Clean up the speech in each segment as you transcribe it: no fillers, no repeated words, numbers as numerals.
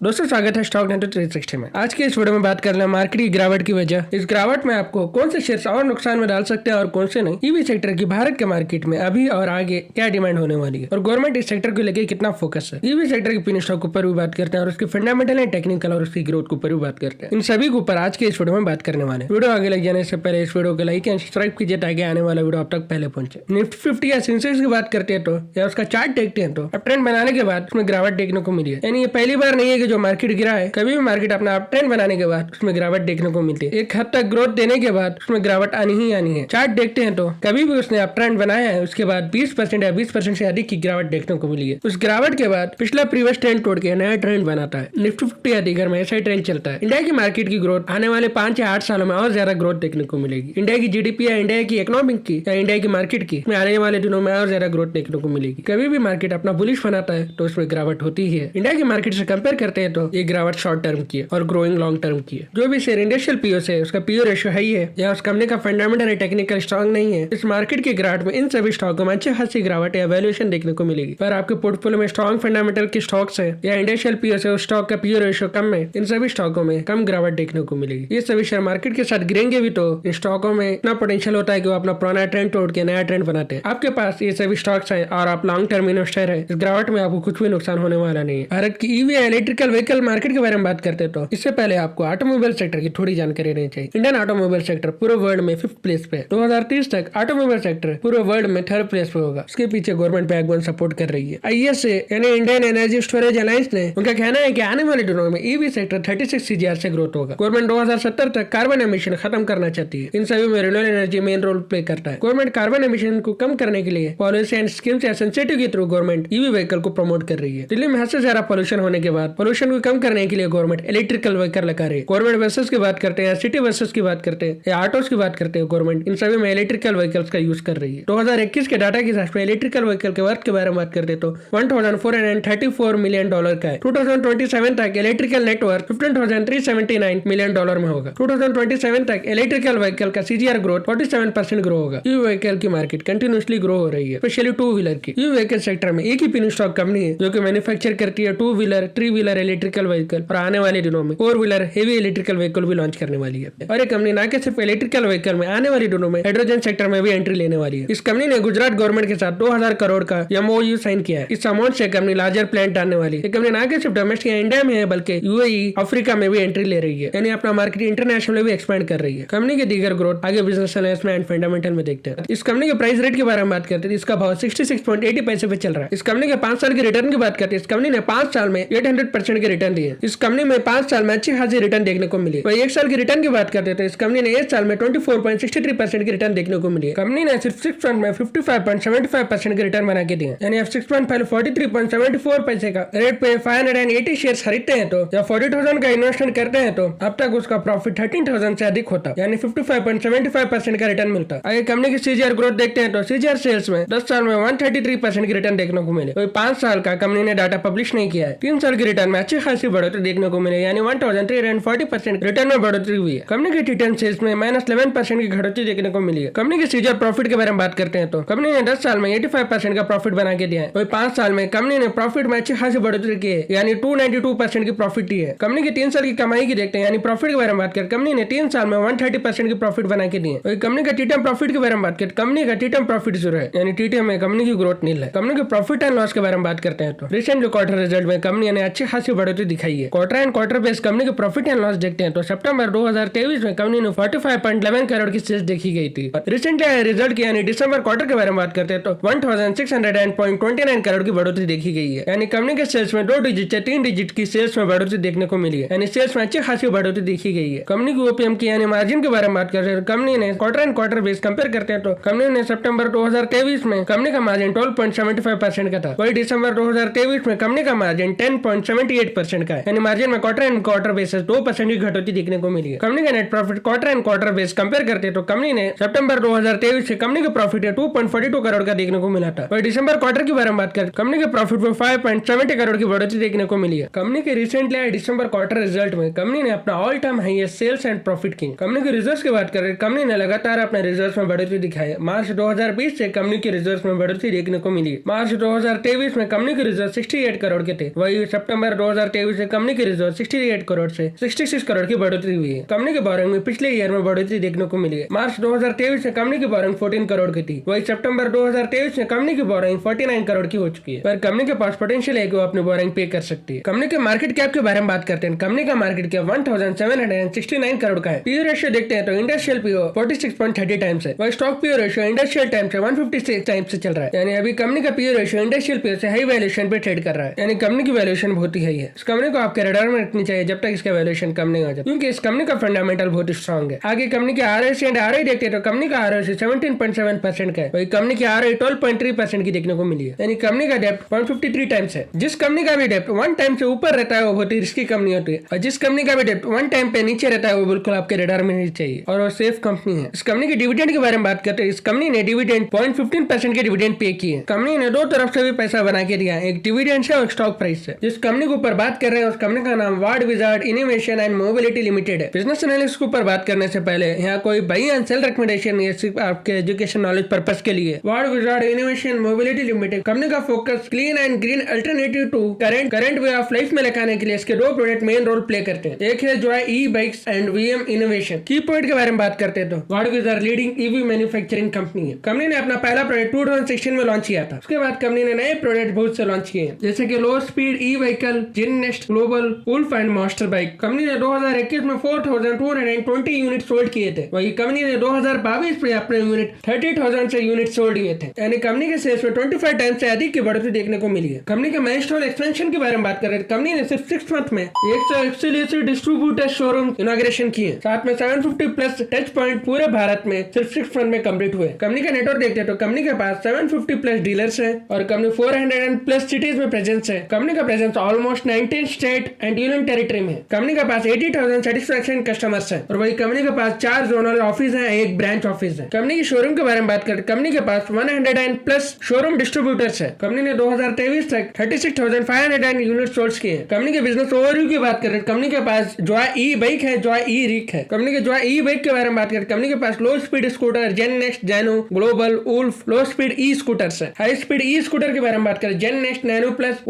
दोस्तों स्वागत है स्टॉक 360 में। आज के इस वीडियो में बात कर रहे हैं मार्केट की गिरावट की वजह। इस गिरावट में आपको कौन से शेयर्स और नुकसान में डाल सकते हैं और कौन से नहीं। ईवी सेक्टर की भारत के मार्केट में अभी और आगे क्या डिमांड होने वाली है और गवर्नमेंट इस सेक्टर को लेकर कितना फोकस है। ईवी सेक्टर के पिन स्टॉक के ऊपर भी बात करते हैं और उसके फंडामेंटल एंड टेक्निकल और उसकी ग्रोथ के ऊपर भी बात करते हैं। इन सभी के ऊपर आज के इस वीडियो में बात करने वाले। वीडियो आगे लग जाने से पहले इस वीडियो को लाइक एंड सब्सक्राइब कीजिए ताकि आने वाला वीडियो अब तक पहले पहुंचे। निफ्टी 50 या सेंसेक्स की बात करते हैं तो या उसका चार्ट देखते हैं तो अब ट्रेंड बनाने के बाद उसमें गिरावट देखने को मिली है। यानी ये पहली बार नहीं है कि जो मार्केट गिरा है, कभी भी मार्केट अपना अप ट्रेंड बनाने के बाद उसमें गिरावट देखने को मिलती है। एक हद तक ग्रोथ देने के बाद उसमें गिरावट आनी ही आनी है। चार्ट देखते हैं तो कभी भी उसने अप ट्रेंड बनाया है उसके बाद 20% या 20% से अधिक की गिरावट देखने को मिली है। उस गिरावट के बाद पिछला प्रीवियस ट्रेंड तोड़ के नया ट्रेंड बनाता है। निफ्टी 50 या दीगर में ऐसा ही ट्रेंड चलता है। इंडिया की मार्केट की ग्रोथ आने वाले 5 या 8 सालों में और ज्यादा ग्रोथ देखने को मिलेगी। इंडिया की जीडीपी या इंडिया की इकोनॉमिक की या इंडिया की मार्केट की में आने वाले दिनों में और ज्यादा ग्रोथ देखने को मिलेगी। कभी भी मार्केट अपना बुलिश बनाता है तो उसमें गिरावट होती ही है। इंडिया की मार्केट से कंपेयर करते हैं तो ये गिरावट शॉर्ट टर्म की है और ग्रोइंग लॉन्ग टर्म की है। जो भी शेयर इंडस्ट्रियल पीओ से उसका पीओ रेशियो हाई है या उस कंपनी का फंडामेंटल टेक्निकल स्ट्रॉन्ग नहीं है, इस मार्केट की गिरावट में इन सभी स्टॉकों में अच्छी खासी गिरावट या वैल्यूएशन देखने को मिलेगी। पर आपके पोर्टफोलियो में स्ट्रॉन्ग फंडामेंटल के स्टॉक्स है या इंडस्ट्रियल पीओ से उस स्टॉक का पीओ रेशियो कम है, इन सभी स्टॉकों में कम गिरावट देखने को मिलेगी। ये सभी शेयर मार्केट के साथ गिरेंगे भी तो इन स्टॉकों में इतना पोटेंशियल होता है कि वो अपना पुराना ट्रेंड तोड़ के नया ट्रेंड बनाते हैं। आपके पास ये सभी स्टॉक्स है और आप लॉन्ग टर्म इन्वेस्टर है, इस गिरावट में आपको कुछ भी नुकसान होने वाला नहीं है। भारत की ईवी या इलेक्ट्रिकल व्हीकल मार्केट के बारे में बात करते तो इससे पहले आपको ऑटोमोबाइल सेक्टर की थोड़ी जानकारी रहनी चाहिए। इंडियन ऑटोमोबाइल सेक्टर पूरे वर्ल्ड में 5th प्लेस पे। 2030 तक ऑटोमोबाइल सेक्टर पूरे वर्ल्ड में 3rd प्लेस पे होगा। उसके पीछे गवर्नमेंट बैकबोन सपोर्ट कर रही है। आईएसए यानी इंडियन एनर्जी स्टोरेज अलायंस ने उनका कहना है कि आने वाले दिनों में ईवी सेक्टर 36 सीजीआर से ग्रोथ होगा। गवर्नमेंट 2070 तक कार्बन एमिशन खत्म करना चाहती है। इन सभी में renewable energy main role play करता है। गवर्नमेंट कार्बन एमिशन को कम करने के लिए पॉलिसी एंड स्कीम्स या इंसेंटिव के थ्रू गवर्नमेंट ईवी व्हीकल को प्रमोट कर रही है। दिल्ली में हद से ज्यादा पॉल्यूशन होने के बाद पॉल्यूशन को कम करने के लिए गवर्नमेंट इलेक्ट्रिकल व्हीकल लगा रही है। गवर्नमेंट बसेस की बात करते हैं, सिटी बसेस की बात करते हैं या ऑटोस की बात करते हैं, गवर्नमेंट इन सभी में इलेक्ट्रिकल व्हीकल्स का यूज कर रही है। 2021 के डाटा के हिसाब से इलेक्ट्रिकल व्हीकल के वर्थ के बारे में बात करते तो $1,434 मिलियन का है। 2027 तक इलेक्ट्रिकल नेटवर्क $15,379 मिलियन में होगा। 2027 तक इलेक्ट्रिकल व्हीकल का सीजीआर ग्रोथ 47% ग्रो होगा। ईवी व्हीकल की मार्केट कंटिन्यूसली ग्रो हो रही है, स्पेशली 2 व्हीलर की। ईवी व्हीकल सेक्टर में एक ही पिन स्टॉक कंपनी है जो कि मैन्युफैक्चर करती है 2 व्हीलर 3 व्हीलर इलेक्ट्रिकल व्हीकल और आने वाले दिनों में 4 व्हीलर हेवी इलेक्ट्रिकल व्हीकल भी लॉन्च करने वाली है। और ये कंपनी ना कि सिर्फ इलेक्ट्रिकल व्हीकल में आने वाली दिनों में हाइड्रोजन सेक्टर में भी एंट्री लेने वाली है। इस कंपनी ने गुजरात गवर्नमेंट के साथ 2000 करोड़ का एमओयू साइन किया है। इस अमाउंट से कंपनी लार्जर प्लांट डालने वाली है। कंपनी ना कि सिर्फ डोमेस्टिक इंडिया में है बल्कि यूएई अफ्रीका में भी एंट्री ले रही है, यानी अपना मार्केट इंटरनेशनल भी एक्सपेंड कर रही है। कंपनी के दीगर ग्रोथ आगे बिजनेस एंड फंडामेंटल में देखते हैं। इस कंपनी के प्राइस रेट के बारे में बात करते हैं। इसका भाव 66.80 पैसे पे चल रहा है। इस कंपनी के 5 साल के रिटर्न की बात करते हैं। इस कंपनी ने 5 साल में 800% के रिटर्न दिए। इस कंपनी में 5 साल में अच्छी खासी रिटर्न देखने को मिली। वही 1 साल की रिटर्न की बात करते हैं तो इस कंपनी ने 1 साल में 24.63% की रिटर्न देखने को मिली। कंपनी ने सिर्फ 6 मंथ में 55.75% के रिटर्न बना के दिए। यानी आप 6 मंथ पहले 43.74 पैसे का रेट पे 580 शेयर खरीदते हैं तो या 40,000 का इन्वेस्टमेंट करते हैं तो अब तक उसका प्रॉफिट 13,000 से अधिक होता, यानी 55.75% का रिटर्न मिलता। अगर कंपनी की सीजीआर ग्रोथ देखते हैं तो सीजीआर सेल्स में 10 साल में 133% की रिटर्न देखने को मिले। 5 साल का कंपनी ने डाटा पब्लिश नहीं किया है। 3 साल की रिटर्न में अच्छी खासी बढ़ोतरी देखने को मिले, यानी 1340% रिटर्न में बढ़ोतरी हुई है। कंपनी के रिटर्न सेल्स में -11% की घटोतरी देखने को मिली है। कंपनी के सीजीआर प्रॉफिट के बारे में बात करते हैं तो कंपनी ने 10 साल में 85% का प्रॉफिट बना के दिया है। वही 5 साल में कंपनी ने प्रॉफिट में अच्छी खासी बढ़ोतरी की है, यानी 292% की प्रॉफिट दी है। कंपनी की 3 साल की कमाई की देखते हैं, यानी प्रॉफिट के बारे में बात करें, कंपनी ने 3 साल में 130% की प्रॉफिट बना के दिए। वही कंपनी का टीटीएम प्रॉफिट के बारे में बात करें, कंपनी का टीटीएम प्रॉफिट 0 है, यानी टीटीएम में कंपनी की ग्रोथ नील है। कंपनी के प्रॉफिट एंड लॉस के बारे में बात करते हैं तो रिसेंट क्वार्टर रिजल्ट में कंपनी ने अच्छी खासी बढ़ोतरी दिखाई है। Quarter and quarter base company के प्रॉफिट एंड लॉस देखते हैं तो सितंबर 2023 में कंपनी ने 45.11 करोड़ की सेल्स देखी गई थी। रिसेंटली रिजल्ट की यानी दिसंबर क्वार्टर के बारे में बात करते हैं तो 1600.29 करोड़ की बढ़ोतरी देखी गई है। यानी कंपनी के सेल्स में 2 डिजिट से 3 डिजिट की सेल्स में बढ़ोतरी देखने को मिली है, यानी सेल्स में अच्छी खासी बढ़ोतरी देखी गई है। कंपनी की ओपीएम की यानी मार्जिन के बारे में बात करते हैं, कंपनी ने quarter and quarter base compare करते हैं तो कंपनी ने सितंबर 2023 में कंपनी का मार्जिन 12.75% का था। वही दिसंबर 2023 में कंपनी का मार्जिन 10.78% का है, यानी मार्जिन में क्वार्टर एंड क्वार्टर बेसिस 2% की घटोतरी देखने को मिली है। कंपनी का net profit quarter and quarter base compare करते हैं तो कंपनी ने सितंबर 2023 से कंपनी का प्रॉफिट 2.42 करोड़ का देखने को मिला था। वही दिसंबर क्वार्टर के बारे में बात करें, कंपनी के प्रॉफिट में 5.70 करोड़ की बढ़ोतरी देखने को मिली है। कंपनी के रिसेंटली आए दिसंबर क्वार्टर रिजल्ट में कंपनी ने अपना all time highest sales and profit की। कंपनी के रिजल्ट्स की बात करें, कंपनी ने लगातार अपने रिजल्ट्स में बढ़ोतरी दिखाई है। मार्च 2020 से कंपनी के रिजल्ट्स में बढ़ोतरी देखने को मिली। मार्च 2023 में कंपनी के रिजल्ट 68 करोड़ के थे। वही सितंबर 2023 से कंपनी की रिजर्व 68 करोड़ से 66 करोड़ की बढ़ोतरी हुई है। कंपनी के बोरिंग में पिछले ईयर में बढ़ोतरी देखने को मिली है। मार्च 2023 से कंपनी की बोरिंग 14 करोड़ की थी, वही सितंबर 2023 में कंपनी की बोरिंग 49 करोड़ की हो चुकी है। पर कंपनी के पास पोटेंशियल है कि वो अपनी बोरिंग पे कर सकती है। कंपनी के मार्केट कैप के बारे में बात करते हैं। कंपनी का मार्केट कैप 1769 करोड़ का है। पीओ रेशियो देखते हैं तो इंडस्ट्रियल पीओ 46.30 टाइम्स है, वही stock PO ratio industrial time से 156 टाइम्स से चल रहा है। यानी अभी कंपनी का पीओ रेशियो इंडस्ट्रियल पीओ से हाई वैल्यूएशन पे ट्रेड कर रहा है। यानी कंपनी की वैल्यूएशन बहुत ही हाई है। इस कंपनी को आपके रडार में रखनी चाहिए जब तक इसका वैल्यूएशन कम नहीं हो जाए, क्योंकि इस कंपनी का फंडामेंटल बहुत स्ट्रॉन्ग है। आगे कंपनी के आरओसी एंड आरओई देखते हैं तो कंपनी का आरओसी 17.7% का है, वही कंपनी की आरओई 12.3% की देखने को मिली है। यानी कंपनी का डेप्ट 153 टाइम्स है। जिस कंपनी का भी डेप्ट 1 टाइम से ऊपर रहता है वो बहुत ही रिस्की कंपनी होती है, और जिस कंपनी का भी डेप्ट 1 टाइम पे नीचे रहता है वो बिल्कुल आपके रडार में नहीं चाहिए, और वो सेफ कंपनी है। इस कंपनी की डिविडेंड के बारे में बात करते हैं। इस कंपनी ने डिविडेंड 0.15% के डिविडेंड पे किए। कंपनी ने दो तरफ से भी पैसा बना के दिया, एक डिविडेंड से और स्टॉक प्राइस से। जिस कंपनी के ऊपर बात कर रहे हैं उस कंपनी का नाम ward wizard innovation and mobility limited है। बिजनेस एनालिस्ट के ऊपर बात करने से पहले यहाँ कोई बाई एंड सेल रिकमेंडेशन नहीं है, सिर्फ आपके एजुकेशन नॉलेज पर्पस के लिए। Wardwizard innovation mobility limited company का focus clean and green alternative to current way of life में लगाने के लिए इसके दो प्रोडक्ट मेन रोल प्ले करते हैं। एक है जो है ई बाइक्स एंड वीएम इनोवेशन। की पॉइंट के बारे में बात करते हैं तो ward wizard leading EV manufacturing company है। कंपनी ने अपना पहला प्रोडक्ट 2016 में लॉन्च किया था। उसके बाद कंपनी ने नए प्रोडक्ट बहुत से लॉन्च किए, जैसे कि लो स्पीड ई व्हीकल, जिन next global, wolf and master bike. Company ने 2021 में 4220 यूनिट सोल्ड किए थे, वही कंपनी ने 2022 में अपने यूनिट 30,000 से यूनिट सोल्ड किए थे। यानी कंपनी के सेल्स में 25 टाइम्स से अधिक की बढ़ोतरी देखने को मिली है। कंपनी के माइलस्टोन एक्सपेंशन के बारे में बात करें, कंपनी ने सिर्फ 6 मंथ में 141 डिस्ट्रीब्यूटर शोरूम इनॉग्रेशन किए, साथ में 750 प्लस टच पॉइंट पूरे भारत में सिर्फ 6 मंथ में कंप्लीट हुए। कंपनी का नेटवर्क देखते हैं तो कंपनी के पास 750 प्लस डीलर्स है, और कंपनी 400 प्लस सिटीज में प्रेजेंस है। कंपनी का presence almost 19 state and union territory में। कंपनी के पास 80,000 सेटिस्फैक्शन कस्टमर्स है, और वही कंपनी के पास 4 जोनल ऑफिस है, 1 ब्रांच ऑफिस है। कंपनी की शोरूम के बारे में बात करें, कंपनी के पास 100 प्लस शोरूम डिस्ट्रीब्यूटर्स है। कंपनी ने 2023 तक 36,500 यूनिट सोल्ड किए। कंपनी के बिजनेस ओवरव्यू की बात करें, कंपनी के पास जो ई बाइक है, जो ई रिक है। कंपनी के जो ई बाइक के बारे में बात करें, कंपनी के पास low speed scooter Gen Next, जैनो, Global, Wolf, low speed e scooters है। हाई स्पीड ई स्कूटर के बारे में बात करें, Gen Next, Nano Plus,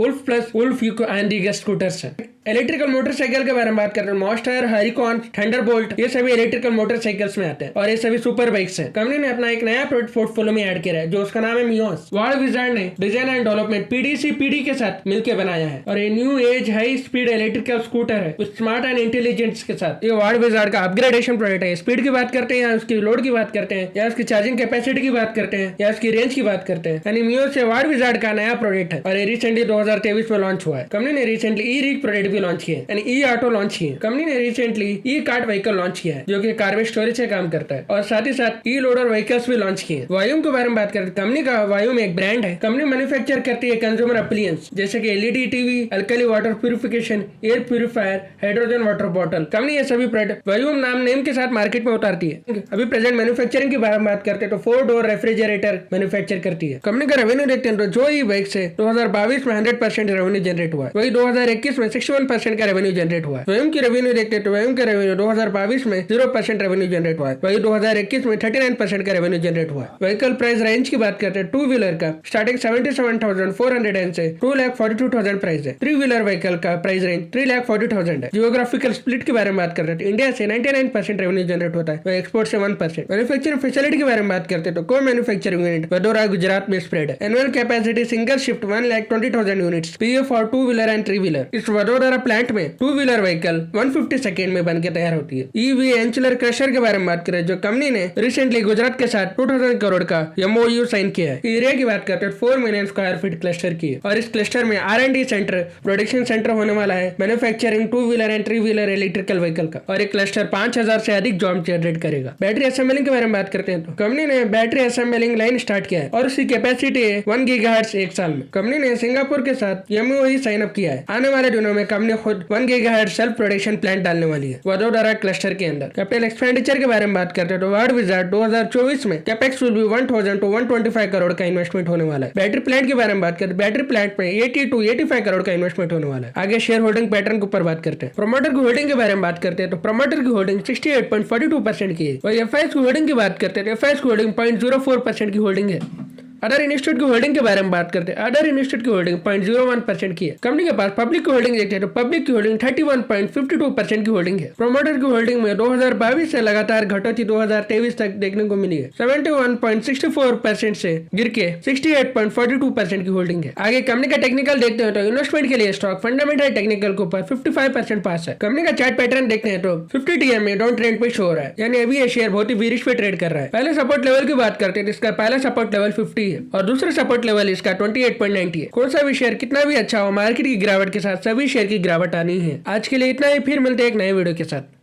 Wolf यूको एंड दीगर स्कूटर्स है। इलेक्ट्रिकल मोटरसाइकिल के बारे में बात करते हैं, मॉन्स्टर, हरिकॉन, थंडरबोल्ट, ये सभी इलेक्ट्रिकल मोटरसाइकिल्स में आते हैं, और ये सभी सुपर बाइक्स हैं। कंपनी ने अपना एक नया प्रोडक्ट पोर्टफोलियो में ऐड किया है, जो उसका नाम है मियोस। वार्ड विजार्ड ने डिजाइन एंड डेवलपमेंट पीडी के साथ मिलकर बनाया है, और ये new age high speed electrical scooter है स्मार्ट एंड इंटेलिजेंस के साथ। ये वार्ड विजार्ड का अपग्रेडेशन प्रोडक्ट है। स्पीड की बात करते हैं, या उसकी लोड की बात करते हैं, या उसकी चार्जिंग कैपेसिटी की बात करते हैं, या उसकी रेंज की बात करते हैं, यानी मियोस से वार्ड विजार्ड का नया प्रोडक्ट है, और ये रिसेंटली 2023 में लॉन्च हुआ है। कंपनी ने रिसेंटली ई रिक प्रोडक्ट भी लॉन्च किया, यानी ई ऑटो लॉन्च किए। कंपनी ने recently e cart vehicle launch किया है, जो कि कार में स्टोरेज से काम करता है, और साथ ही साथ ई लोडर व्हीकल्स भी लॉन्च किए। वायूम के बारे में बात करें, कंपनी का वायूम एक ब्रांड है। कंपनी मैन्युफैक्चर करती है कंज्यूमर अप्लायंस, जैसे कि LED TV, alkali water purification, air purifier, hydrogen water bottle. Company ये सभी प्रोडक्ट वायूम नेम के साथ मार्केट में उतारती है। अभी प्रेजेंट मैन्युफैक्चरिंग के बारे में बात करते हैं तो 4 डोर रेफ्रिजरेटर मैन्युफैक्चर करती है। कंपनी का रेवेन्यू देखते हैं तो जो ई बाइक से 2022 में 100% रेवेन्यू जनरेट हुआ है, वही 2021 में 61% का रेवेन्यू जनरेट हुआ है। वयूम की रेवेन्यू देखते हैं तो वयूम का रेवेन्यू 2022 में 0% रेवेन्यू जनरेट हुआ है, वही 2021 में 39% का रेवेन्यू जनरेट हुआ है। व्हीकल प्राइस रेंज की बात करते हैं, 2 व्हीलर का स्टार्टिंग 77,400 से 2,42,000 प्राइस है। 3 व्हीलर व्हीकल का प्राइस रेंज 3,40,000 है। जियोग्राफिकल स्प्लिट के बारे में बात करते हैं, इंडिया से 99% रेवेन्यू जनरेट होता है, वही एक्सपोर्ट से 1%। मैन्युफैक्चरिंग फैसिलिटी के बारे में बात करते हैं तो को मैन्युफैक्चरिंग यूनिट वडोदरा गुजरात में स्प्रेड है। Annual capacity single shift 1,20,000 units PA for 2 wheeler and 3 wheeler. इस वडोदरा प्लांट में 2 व्हीलर व्हीकल 150 सेकेंड में बनकर तैयार होती है। ईवी एंचुलर क्रशर के बारे में बात करें, जो कंपनी ने रिसेंटली गुजरात के साथ 2000 करोड़ का एमओयू साइन किया है। एरिया की बात करते हैं 4 मिलियन स्क्वायर फीट क्लस्टर की है, और इस क्लस्टर में R&D सेंटर, प्रोडक्शन सेंटर होने वाला है, manufacturing 2 wheeler and 3 wheeler electrical vehicle का, और एक क्लस्टर 5000 से अधिक जॉब जनरेट करेगा। बैटरी असेंबलिंग के बारे में बात करते हैं तो कंपनी ने बैटरी असेंबलिंग लाइन स्टार्ट किया है, और उसकी कैपेसिटी है 1 गीगाहर्ट्ज एक साल में। कंपनी ने सिंगापुर के साथ एमओयू साइन अप किया है। आने वाले दिनों में कंपनी खुद 1 गीगाहर्ट्ज सेल्फ प्रोडक्शन प्लांट डालने वाली है वडोदरा क्लस्टर के अंदर। कैपिटल एक्सपेंडिचर के बारे में बात करते हैं तो वार्ड विजार्ड 2024 में capex will be 1000 to 125 crore का इन्वेस्टमेंट होने वाला है। बैटरी प्लांट के बारे में बात करते हैं, बैटरी प्लांट में 80 to 85 करोड़ का इन्वेस्टमेंट होने वाला है। आगे शेयर होल्डिंग पैटर्न के ऊपर बात करते हैं। प्रोमोटर की होल्डिंग के बारे में बात करते हैं तो प्रोमोटर की होल्डिंग 68.42% की है। वही एफआईएस की होल्डिंग की बात करते हैं तो एफआईएस की होल्डिंग 0.04% की होल्डिंग है। अदर इंस्टीट्यूट की होल्डिंग के बारे में बात करते हैं। अदर इंस्टीट्यूट की होल्डिंग 0.01% की है। कंपनी के पास पब्लिक की होल्डिंग देखते हैं तो पब्लिक की होल्डिंग 31.52% की होल्डिंग है। प्रोमोटर की होल्डिंग में 2022 से लगातार घटोती 2023 तक देखने को मिली है। 71.64% से गिर के 68.42% की होल्डिंग है। आगे कंपनी का टेक्निकल देखते हैं तो इन्वेस्टमेंट के लिए स्टॉक फंडामेंटल टेक्निकल के ऊपर 55% पास है। कंपनी का चार्ट पैटर्न देखते हैं तो 50 TM में डाउन ट्रेंड पे शो हो रहा है, यानी अभी ये शेयर बहुत ही बीरिश पे ट्रेड कर रहा है। पहले सपोर्ट लेवल की बात करते हैं तो इसका पहला सपोर्ट लेवल 50 है और दूसरा सपोर्ट लेवल इसका 28.90 है। कौन सा भी शेयर कितना भी अच्छा हो, मार्केट की गिरावट के साथ सभी शेयर की गिरावट आनी है। आज के लिए इतना ही, फिर मिलते हैं एक नए वीडियो के साथ।